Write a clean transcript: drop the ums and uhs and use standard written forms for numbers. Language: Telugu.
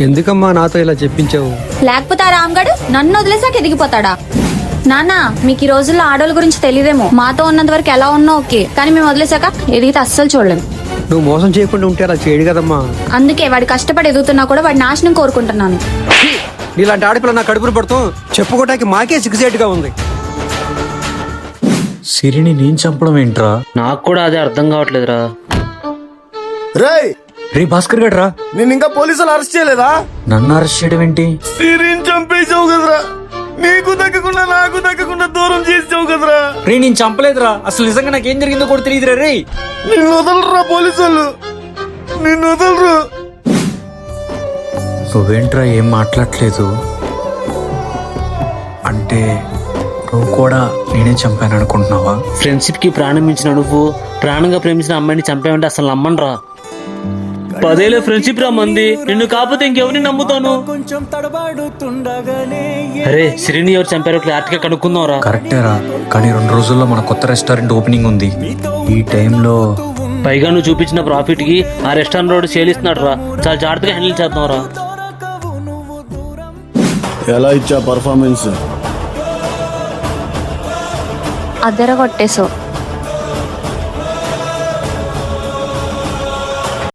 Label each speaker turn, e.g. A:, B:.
A: ఎందుకమ్మా నాతో ఇలా చెప్పించావు?
B: లేకపోతే ఆ రామ్గడు నన్ను వదిలేసాక ఎదిగిపోతాడా? నాన్న, మీకు ఈ రోజుల్లో ఆడోళ్ళ గురించి తెలియదేమో. మాతో ఉన్నంత వరకు ఎలా ఉన్నా ఓకే, కానీ మేము వదిలేసాక ఎదిగితే అస్సలు చూడలేము.
A: నువ్వు మోసం చేయకుండా ఉంటే అలా చేయడు కదమ్మా.
B: అందుకే వాడి కష్టపడి ఎదుగుతున్నా కూడా వాడి నాశనం కోరుకుంటున్నాను.
A: నీలాంటి ఆడపిల్ల నా కడుపును పడుతూ చెప్పుకోవడానికి మాకే సిగ్గుసేటుగా ఉంది.
C: సిరిని నేను చంపడం ఏంట్రా?
D: నాకు కూడా అదే అర్థం కావట్లేదురా.
E: రేయ్,
C: రే భాస్కర్ గడ్రా,
E: నేను ఇంకా పోలీసులు అరెస్ట్ చేయలేదా?
C: నన్ను అరెస్ట్ చేయడం ఏంటి?
E: సిరిని చంపేసావు కదరా, నీకు దక్కకుండా నాకు దక్కకుండా దూరం చేసావు కదరా.
C: రే నేను చంపలేదురా, అసలు నిజంగా నాకేం జరిగిందో కూడా తెలియదురా. రే
E: నిన్ను వదలరా పోలీసులు, నిన్ను వదలరు.
C: నువ్వేంట్రా ఏం మాట్లాడలేదు? అంటే నువ్వు కూడా నేనే చంపాను అనుకుంటున్నావా?
D: ఫ్రెండ్షిప్ కి ప్రాణం ఇచ్చిన నువ్వు ప్రాణంగా ప్రేమించిన అమ్మాయిని చంపావంటే అసలు నమ్మనురా. 10 ఏళ్ళ ఫ్రెండ్షిప్ రా మంది, నిన్ను కాకపోతే ఇంకెవరిని నమ్ముతాను? అరే సిరిని ఎవరు చంపారో క్లారిటీగా కనుక్కుందాంరా.
C: కరెక్టేరా, కానీ 2 రోజుల్లో మన కొత్త రెస్టారెంట్ ఓపెనింగ్ ఉంది. ఈ టైంలో
D: పైగా నువ్వు చూపించిన ప్రాఫిట్ కి ఆ రెస్టారెంట్ రోడ్ సేల్ ఇస్తున్నాడు రా. చాలా జాగ్రత్తగా హ్యాండిల్ చేద్దాం రా.
E: ఎలా ఇచ్చా పర్ఫార్మెన్స్?
B: అద్దర కొట్టేసావు.